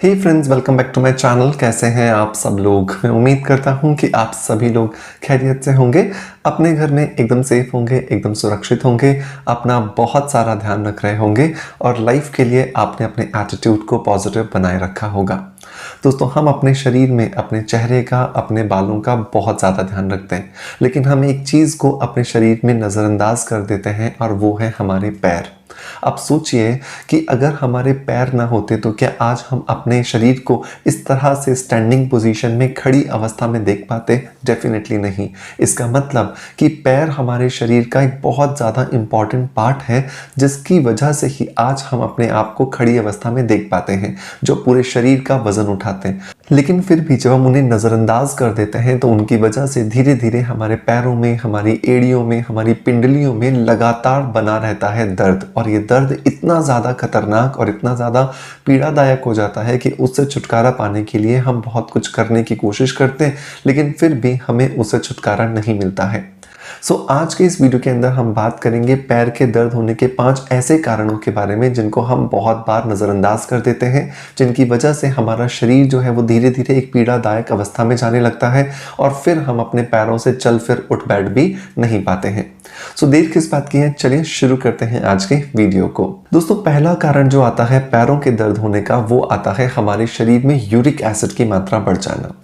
Hey friends, welcome back to my channel. कैसे हैं आप सब लोग? मैं उम्मीद करता हूं कि आप सभी लोग खैरियत से होंगे, अपने घर में एकदम सेफ होंगे, एकदम सुरक्षित होंगे, अपना बहुत सारा ध्यान रख रहे होंगे और लाइफ के लिए आपने अपने एटीट्यूड को पॉजिटिव बनाए रखा होगा। दोस्तों, हम अपने शरीर में अपने चेहरे का, अपने बालों का बहुत ज़्यादा ध्यान रखते हैं, लेकिन हम एक चीज़ को अपने शरीर में नज़रअंदाज कर देते हैं और वो है हमारे पैर। आप सोचिए कि अगर हमारे पैर ना होते तो क्या आज हम अपने शरीर को इस तरह से स्टैंडिंग पोजीशन में, खड़ी अवस्था में देख पाते? डेफिनेटली नहीं। इसका मतलब कि पैर हमारे शरीर का एक बहुत ज़्यादा इम्पॉर्टेंट पार्ट है, जिसकी वजह से ही आज हम अपने आप को खड़ी अवस्था में देख पाते हैं, जो पूरे शरीर का वजन उठाते हैं। लेकिन फिर भी जब हम उन्हें नज़रअंदाज कर देते हैं तो उनकी वजह से धीरे धीरे हमारे पैरों में, हमारी एड़ियों में, हमारी पिंडलियों में लगातार बना रहता है दर्द। और ये दर्द इतना ज़्यादा खतरनाक और इतना ज़्यादा पीड़ादायक हो जाता है कि उससे छुटकारा पाने के लिए हम बहुत कुछ करने की कोशिश करते हैं, लेकिन फिर भी हमें उससे छुटकारा नहीं मिलता है। आज के इस वीडियो के अंदर हम बात करेंगे पैर के दर्द होने के 5 ऐसे कारणों के बारे में जिनको हम बहुत बार नज़रअंदाज कर देते हैं, जिनकी वजह से हमारा शरीर जो है वो धीरे धीरे एक पीड़ादायक अवस्था में जाने लगता है और फिर हम अपने पैरों से चल फिर उठ बैठ भी नहीं पाते हैं। देर किस बात की है, चलिए शुरू करते हैं आज के वीडियो को। दोस्तों, पहला कारण जो आता है पैरों के दर्द होने का, वो आता है हमारे शरीर में यूरिक एसिड की मात्रा बढ़ जाना।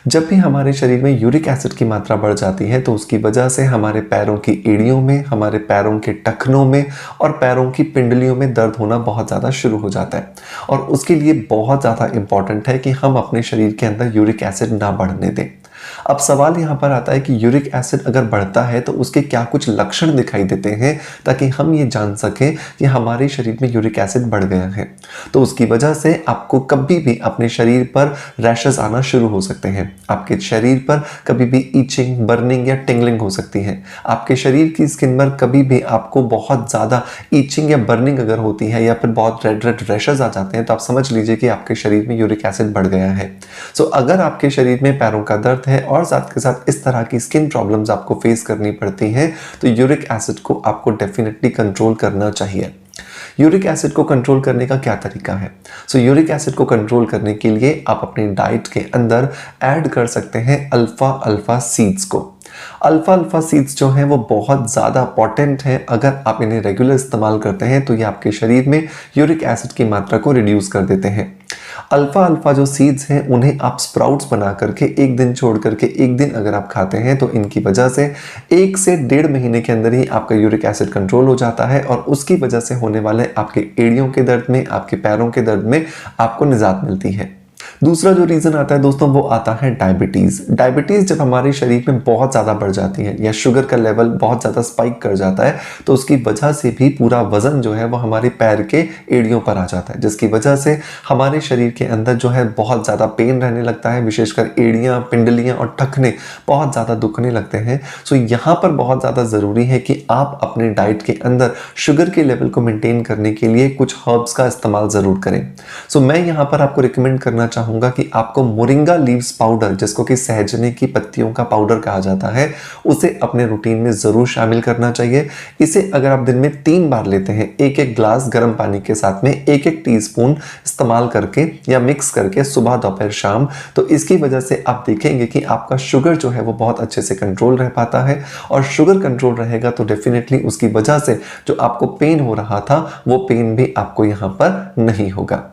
जब भी हमारे शरीर में यूरिक एसिड की मात्रा बढ़ जाती है तो उसकी वजह से हमारे पैरों की एड़ियों में, हमारे पैरों के टखनों में और पैरों की पिंडलियों में दर्द होना बहुत ज़्यादा शुरू हो जाता है। और उसके लिए बहुत ज़्यादा इंपॉर्टेंट है कि हम अपने शरीर के अंदर यूरिक एसिड ना बढ़ने दें। अब सवाल यहाँ पर आता है कि यूरिक एसिड अगर बढ़ता है तो उसके क्या कुछ लक्षण दिखाई देते हैं, ताकि हम ये जान सकें कि हमारे शरीर में यूरिक एसिड बढ़ गया है। तो उसकी वजह से आपको कभी भी अपने शरीर पर रैशेस आना शुरू हो सकते हैं। आपके शरीर पर कभी भी ईचिंग, बर्निंग या टिंगलिंग हो सकती है। आपके शरीर की स्किन पर कभी भी आपको बहुत ज़्यादा ईचिंग या बर्निंग अगर होती है या फिर बहुत रेड रेड रैशेस आ जाते हैं, तो आप समझ लीजिए कि आपके शरीर में यूरिक एसिड बढ़ गया है। अगर आपके शरीर में पैरों का दर्द है और साथ के साथ इस तरह की स्किन प्रॉब्लम्स आपको फेस करनी पड़ती हैं, तो यूरिक एसिड को आपको डेफिनेटली कंट्रोल करना चाहिए। यूरिक एसिड को कंट्रोल करने का क्या तरीका है? यूरिक एसिड को कंट्रोल करने के लिए आप अपनी डाइट के अंदर ऐड कर सकते हैं अल्फा अल्फा सीड्स को। अल्फा अल्फा सीड्स जो हैं वो बहुत ज़्यादा पोटेंट हैं। अगर आप इन्हें रेगुलर इस्तेमाल करते हैं तो ये आपके शरीर में यूरिक एसिड की मात्रा को रिड्यूस कर देते हैं। अल्फा अल्फा जो सीड्स हैं उन्हें आप स्प्राउट्स बना करके एक दिन छोड़ करके एक दिन अगर आप खाते हैं तो इनकी वजह से 1 से 1.5 महीने के अंदर ही आपका यूरिक एसिड कंट्रोल हो जाता है और उसकी वजह से होने वाले आपके एड़ियों के दर्द में, आपके पैरों के दर्द में आपको निजात मिलती है। दूसरा जो रीज़न आता है दोस्तों, वो आता है डायबिटीज़। डायबिटीज़ जब हमारे शरीर में बहुत ज़्यादा बढ़ जाती है या शुगर का लेवल बहुत ज़्यादा स्पाइक कर जाता है, तो उसकी वजह से भी पूरा वज़न जो है वो हमारे पैर के एड़ियों पर आ जाता है, जिसकी वजह से हमारे शरीर के अंदर जो है बहुत ज़्यादा पेन रहने लगता है। विशेषकर एड़ियाँ, पिंडलियाँ और टखने बहुत ज़्यादा दुखने लगते हैं। यहाँ पर बहुत ज़्यादा ज़रूरी है कि आप अपने डाइट के अंदर शुगर के लेवल को मेंटेन करने के लिए कुछ हर्ब्स का इस्तेमाल ज़रूर करें। मैं यहाँ पर आपको रिकमेंड करना चाहूँगा कि आपको मोरिंगा लीव्स पाउडर, जिसको कि सहजने की पत्तियों का पाउडर कहा जाता है, उसे अपने रूटीन में ज़रूर शामिल करना चाहिए। इसे अगर आप दिन में 3 बार लेते हैं, एक एक ग्लास गर्म पानी के साथ में एक एक टीस्पून इस्तेमाल करके या मिक्स करके सुबह, दोपहर, शाम, तो इसकी वजह से आप देखेंगे कि आपका शुगर जो है वो बहुत अच्छे से कंट्रोल रह पाता है। और शुगर कंट्रोल रहेगा तो डेफिनेटली उसकी वजह से जो आपको पेन हो रहा था वो पेन भी आपको यहाँ पर नहीं होगा।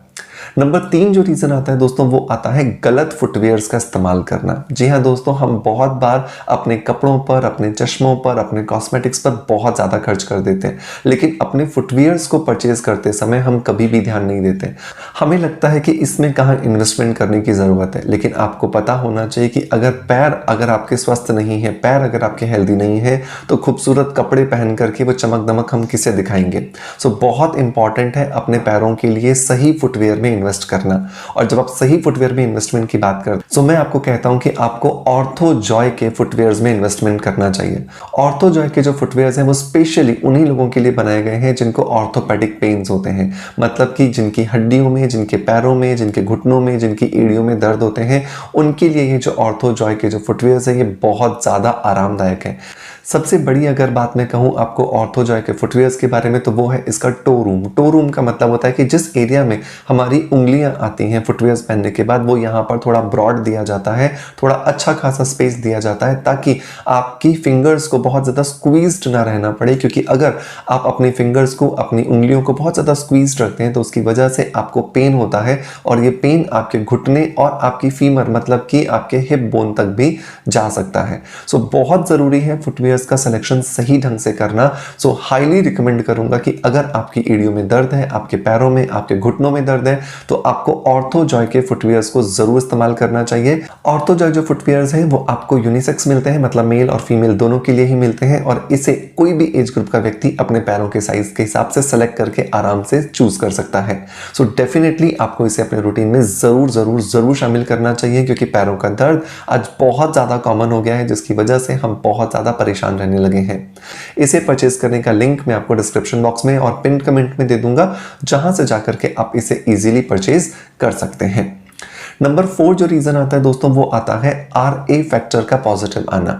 नंबर 3 जो रीज़न आता है दोस्तों, वो आता है गलत फुटवेयर्स का इस्तेमाल करना। जी हाँ दोस्तों, हम बहुत बार अपने कपड़ों पर, अपने चश्मों पर, अपने कॉस्मेटिक्स पर बहुत ज़्यादा खर्च कर देते हैं, लेकिन अपने फुटवेयर्स को परचेज करते समय हम कभी भी ध्यान नहीं देते। हमें लगता है कि इसमें कहाँ इन्वेस्टमेंट करने की ज़रूरत है, लेकिन आपको पता होना चाहिए कि अगर आपके स्वस्थ नहीं है, पैर अगर आपके हेल्दी नहीं है, तो खूबसूरत कपड़े पहन करके वो चमक दमक हम किसे दिखाएंगे? बहुत इंपॉर्टेंट है अपने पैरों के लिए सही फुटवेयर में इन्वेस्ट करना। और जब आप सही फुटवेयर में इन्वेस्टमेंट की बात करते हैं, मैं आपको कहता हूं कि आपको ऑर्थो जॉय के फुटवेयर्स में इन्वेस्टमेंट करना चाहिए। ऑर्थो जॉय के जो फुटवेयर्स हैं वो स्पेशली उन्हीं लोगों के लिए बनाए गए हैं जिनको ऑर्थोपेडिक पेन्स होते हैं, मतलब कि जिनकी हड्डियों में, जिनके पैरों में, जिनके घुटनों में, जिनकी एड़ियों में दर्द होते हैं, उनके लिए ये जो ऑर्थो जॉय के जो फुटवेयर्स हैं ये बहुत ज़्यादा आरामदायक है। सबसे बड़ी अगर बात मैं कहूँ आपको ऑर्थोजॉय के फुटवियर्स के बारे में, तो वो है इसका टो रूम। टो रूम का मतलब होता है कि जिस एरिया में हमारी उंगलियां आती हैं फुटवियर्स पहनने के बाद, वो यहाँ पर थोड़ा ब्रॉड दिया जाता है, थोड़ा अच्छा खासा स्पेस दिया जाता है, ताकि आपकी फिंगर्स को बहुत ज़्यादा स्क्वीज्ड ना रहना पड़े। क्योंकि अगर आप अपनी फिंगर्स को, अपनी उंगलियों को बहुत ज़्यादा स्क्वीज्ड रखते हैं तो उसकी वजह से आपको पेन होता है, और ये पेन आपके घुटने और आपकी फीमर मतलब कि आपके हिप बोन तक भी जा सकता है। सो बहुत ज़रूरी है फुटवियर्स का सिलेक्शन सही ढंग से करना। सो हाईली रिकमेंड करूंगा कि अगर आपकी एड़ियों में दर्द है, आपके पैरों में, आपके घुटनों में दर्द है, तो आपको ऑर्थोजॉय के फुटवियर्स को जरूर इस्तेमाल करना चाहिए। ऑर्थोजॉय जो फुटवियर्स हैं वो आपको यूनिसेक्स मिलते हैं, मतलब मेल और फीमेल दोनों के लिए ही मिलते हैं, और इसे कोई भी एज ग्रुप का व्यक्ति अपने पैरों के साइज के हिसाब से सेलेक्ट करके आराम से चूज कर सकता है। सो डेफिनेटली आपको इसे अपने रूटीन में जरूर जरूर जरूर शामिल करना चाहिए, क्योंकि पैरों का दर्द आज बहुत ज्यादा कॉमन हो गया है, जिसकी वजह से हम बहुत ज्यादा परेशान रहने लगे हैं। इसे परचेज करने का लिंक मैं आपको डिस्क्रिप्शन बॉक्स में और पिन कमेंट में दे दूंगा, जहां से जाकर के आप इसे इजीली परचेज कर सकते हैं। नंबर 4 जो रीजन आता है दोस्तों, वो आता है RA फैक्टर का पॉजिटिव आना।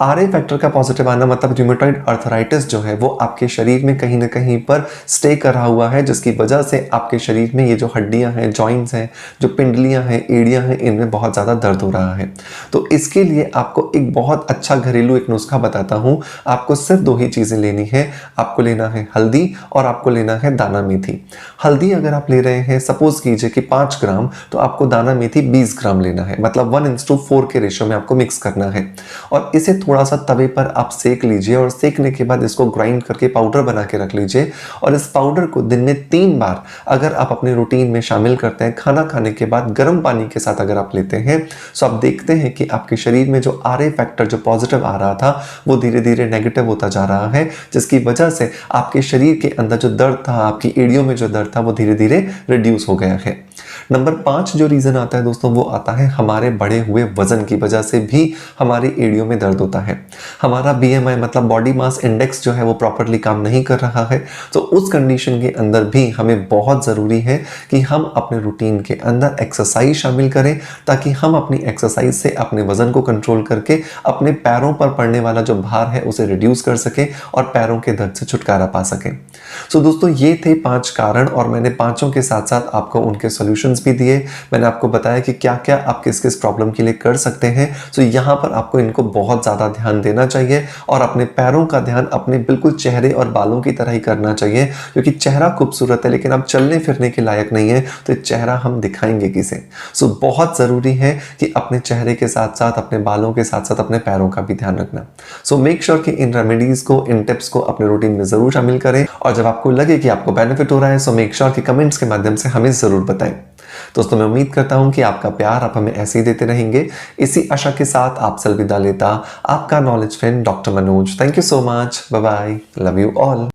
RA फैक्टर का पॉजिटिव आना मतलब रूमेटॉइड अर्थराइटिस जो है वो आपके शरीर में कहीं ना कहीं पर स्टे करा हुआ है, जिसकी वजह से आपके शरीर में ये जो हड्डियां हैं, जॉइंट्स हैं, जो पिंडलियां हैं, एड़ियां हैं, इनमें बहुत ज़्यादा दर्द हो रहा है। तो इसके लिए आपको एक बहुत अच्छा घरेलू एक नुस्खा बताता हूँ। आपको सिर्फ 2 ही चीज़ें लेनी है। आपको लेना है हल्दी और आपको लेना है दाना मेथी। हल्दी अगर आप ले रहे हैं, सपोज कीजिए कि 5 ग्राम, तो आपको दाना मेथी 20 ग्राम लेना है, मतलब 1:4 के रेशियो में आपको मिक्स करना है। और इसे थोड़ा सा तवे पर आप सेक लीजिए, और सेकने के बाद इसको ग्राइंड करके पाउडर बना के रख लीजिए। और इस पाउडर को दिन में 3 बार अगर आप अपने रूटीन में शामिल करते हैं, खाना खाने के बाद गर्म पानी के साथ अगर आप लेते हैं, तो आप देखते हैं कि आपके शरीर में जो RA फैक्टर जो पॉजिटिव आ रहा था वो धीरे धीरे नेगेटिव होता जा रहा है, जिसकी वजह से आपके शरीर के अंदर जो दर्द था, आपकी एड़ियों में जो दर्द था, वो धीरे धीरे रिड्यूस हो गया है। नंबर 5 जो रीजन आता है दोस्तों, वो आता है हमारे बढ़े हुए वजन की वजह से भी हमारी एड़ियों में दर्द होता है। हमारा BMI मतलब बॉडी मास इंडेक्स जो है वो प्रॉपरली काम नहीं कर रहा है। तो उस कंडीशन के अंदर भी हमें बहुत ज़रूरी है कि हम अपने रूटीन के अंदर एक्सरसाइज शामिल करें, ताकि हम अपनी एक्सरसाइज से अपने वजन को कंट्रोल करके अपने पैरों पर पड़ने वाला जो भार है उसे रिड्यूस कर सकें और पैरों के दर्द से छुटकारा पा सकें। सो दोस्तों, ये थे 5 कारण, और मैंने पांचों के साथ साथ आपको उनके सॉल्यूशंस भी दिए। मैंने आपको बताया कि क्या क्या आप किस किस प्रॉब्लम के लिए कर सकते हैं। सो यहाँ पर आपको इनको बहुत ज़्यादा ध्यान देना चाहिए, और अपने पैरों का ध्यान अपने बिल्कुल चेहरे और बालों की तरह ही करना चाहिए, क्योंकि चेहरा खूबसूरत है लेकिन आप चलने फिरने के लायक नहीं है, तो चेहरा हम दिखाएंगे किसे। सो बहुत ज़रूरी है कि अपने चेहरे के साथ साथ अपने बालों के साथ साथ अपने पैरों का भी ध्यान रखना। सो मेक श्योर कि इन रेमेडीज को, इन टिप्स को अपने रूटीन में ज़रूर शामिल करें, और जब आपको लगे कि आपको बेनिफिट हो रहा है, सो मेक श्योर कि कमेंट्स के माध्यम से हमें ज़रूर बताएं। दोस्तों, मैं उम्मीद करता हूं कि आपका प्यार आप हमें ऐसे ही देते रहेंगे। इसी आशा के साथ आपसे अलविदा लेता आपका knowledge friend doctor Manoj. Thank you so much. Bye bye. Love you all.